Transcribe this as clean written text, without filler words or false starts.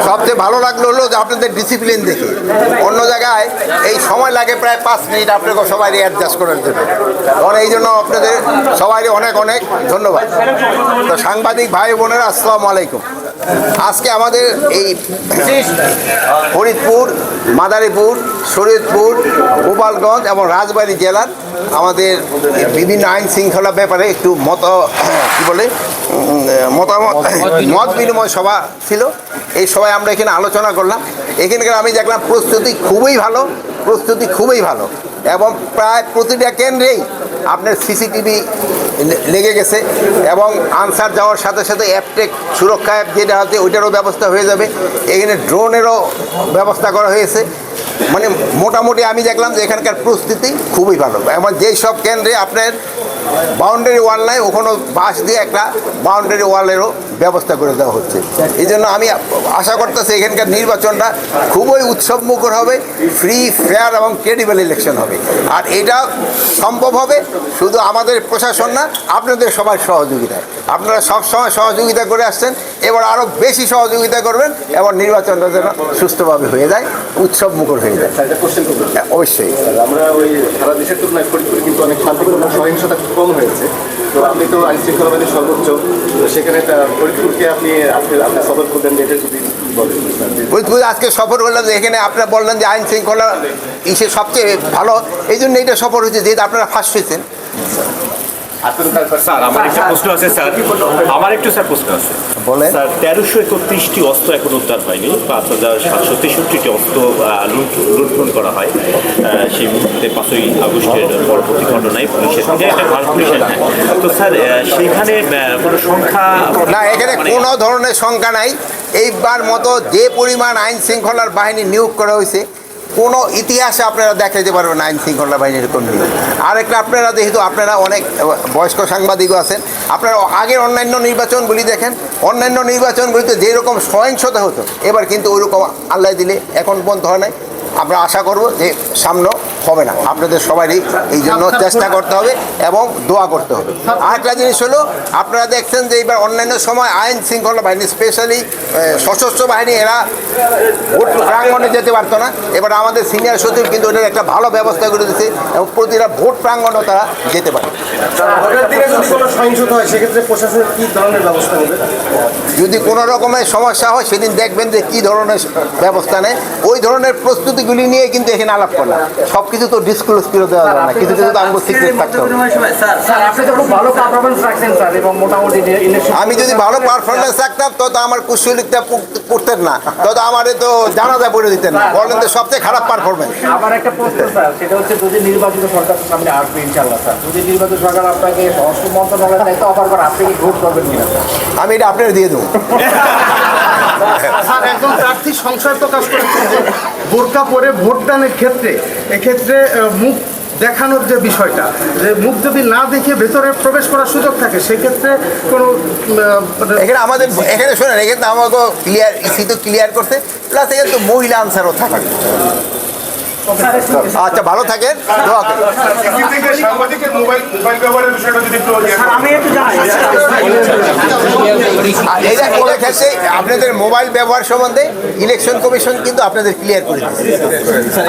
সবচেয়ে ভালো লাগলো হলো যে আপনাদের ডিসিপ্লিন দেখে। অন্য জায়গায় এই সময় লাগে প্রায় 5 মিনিট আপনাকে সবাই অ্যাডজাস্ট করার জন্য। এই জন্য আপনাদের সবাই অনেক অনেক ধন্যবাদ। তো সাংবাদিক ভাই বোনেরা, আসসালামু আলাইকুম। আজকে আমাদের এই ফরিদপুর, মাদারীপুর, শরীয়তপুর, গোপালগঞ্জ এবং রাজবাড়ী জেলার আমাদের বিভিন্ন আইন শৃঙ্খলা ব্যাপারে একটু মত বিনিময় সভা ছিল। এই সভায় আমরা এখানে আলোচনা করলাম। এখানকার আমি দেখলাম প্রস্তুতি খুবই ভালো এবং প্রায় প্রতিটা কেন্দ্রেই আপনার সিসিটিভি লেগে গেছে এবং আনসার যাওয়ার সাথে সাথে অ্যাপটেক সুরক্ষা অ্যাপ যেটা আছে ওইটারও ব্যবস্থা হয়ে যাবে। এখানে ড্রোনেরও ব্যবস্থা করা হয়েছে। মানে মোটামুটি আমি দেখলাম যে এখানকার প্রস্তুতি খুবই ভালো এবং যেই সব কেন্দ্রে আপনার বাউন্ডারি ওয়াল নাই, ওখানেও বাঁশ দিয়ে একটা বাউন্ডারি ওয়ালেরও ব্যবস্থা করে দেওয়া হচ্ছে। এই জন্য আমি আশা করতেছি এখানকার নির্বাচনটা খুবই উৎসবমুখর হবে, ফ্রি, ফেয়ার এবং ক্রেডিবল ইলেকশন হবে। আর এটা সম্ভব হবে শুধু আমাদের প্রশাসন না, আপনাদের সবার সহযোগিতায়। আপনারা সবসময় সহযোগিতা করে আসছেন, এবার আরও বেশি সহযোগিতা করবেন এবং নির্বাচনটা যেন সুষ্ঠুভাবে হয়ে যায়, উৎসবমুখর হয়ে যায়। অবশ্যই আমরা ওই সারা দেশের তুলনায় ফরিদপুরে কিন্তু অনেক শান্তিপূর্ণ সহিংসতা কম হয়েছে। তো আপনি তো আইন শৃঙ্খলা বাহিনীর সর্বোচ্চ, সেখানে ফরিদপুরকে আপনি সফর করবেন, এটা যদি ফরিদপুর আজকে সফর করলাম যে এখানে আপনারা বললেন যে আইন শৃঙ্খলা সবচেয়ে ভালো, এই জন্য এটা সফর হয়েছে যেহেতু আপনারা ফার্স্ট হয়েছেন। স্যার আমার একটা প্রশ্ন আছে স্যার, প্রশ্ন আছে। বলেন স্যার, 1331টি অস্ত্র এখন উদ্ধার হয়নি, 5763টি অস্ত্র লুণ্ঠন করা হয় সেই মুহূর্তে 5ই আগস্টের পরবর্তী ঘটনায় পুলিশের সঙ্গে একটা পুলিশের। তো স্যার সেখানে কোনো সংখ্যা না, এখানে কোনো ধরনের সংখ্যা নাই। এইবার মতো যে পরিমাণ আইন শৃঙ্খলার বাহিনী নিয়োগ করা হয়েছে কোনো ইতিহাসে আপনারা দেখাইতে পারবেন আইন শৃঙ্খলা বাহিনীর কোন নিয়োগ। আরেকটা, আপনারা যেহেতু আপনারা অনেক বয়স্ক সাংবাদিকও আছেন, আপনারা আগের অন্যান্য নির্বাচনগুলি দেখেন, অন্যান্য নির্বাচনগুলিতে যেরকম সহিংসতা হতো এবার কিন্তু ওইরকম আল্লাহ দিলে এখন পর্যন্ত হয় নাই। আমরা আশা করব যে সামনে হবে না। আপনাদের সবারই এই জন্য চেষ্টা করতে হবে এবং দোয়া করতে হবে। আরেকটা জিনিস হলো, আপনারা দেখছেন যে এবার অন্যান্য সময় আইন শৃঙ্খলা বাহিনী, স্পেশালি সশস্ত্র বাহিনী, এরা ভোট প্রাঙ্গণে যেতে পারতো না। এবার আমাদের সিনিয়র সচিব কিন্তু ওটার একটা ভালো ব্যবস্থা করে দিয়েছে এবং প্রতিটা ভোট প্রাঙ্গণেও তারা যেতে পারে। যদি কোনো রকমের সমস্যা হয় সেদিন দেখবেন যে কী ধরনের ব্যবস্থা নেয়, ওই ধরনের প্রস্তুতিগুলি নিয়ে কিন্তু এখানে আলাপ করলাম। সব কিছু তো ডিসক্লোজ করে দেওয়া যাবে না, কিছু কিছু তো আমাকে সিক্রেট থাকতে হবে। আমি যদি ভালো পারফরমেন্স রাখতাম তো আমার কুশলীটা পড়তেন না, তো আমারে তো জানাজা পড়ে দিতেন না, বলেন যে সবচেয়ে খারাপ পারফরমেন্স। আবার একটা প্রশ্ন স্যার, সেটা হচ্ছে যদি নির্বাচিত সরকার সামনে আসবে ইনশাআল্লাহ স্যার, যদি নির্বাচিত সরকার আপনাকে স্বরাষ্ট্র মন্ত্রণালয়ের দায়িত্ব অফার করে, আপনি কি ভোট করবেন কিনা? আমি এটা আপনার দিয়ে দেবো। স্যার, একজন প্রার্থী সংশয় প্রকাশ করেছেন যে বোরকা পরে ভোটদানের ক্ষেত্রে এক্ষেত্রে মুখ দেখানোর যে বিষয়টা, যে মুখ যদি না দেখে ভেতরে প্রবেশ করার সুযোগ থাকে, সেক্ষেত্রে কোনো এখানে আমাদের এখানে শোনেন, এখানে তো আমাকে ক্লিয়ার তো ক্লিয়ার করতে, প্লাস এখানে তো মহিলা আনসারও থাকার। আচ্ছা, ভালো থাকেন, দোয়া করেন। এইটা কোনো ক্ষেত্রে আপনাদের মোবাইল ব্যবহার সম্বন্ধে ইলেকশন কমিশন কিন্তু আপনাদের ক্লিয়ার করে দিচ্ছে।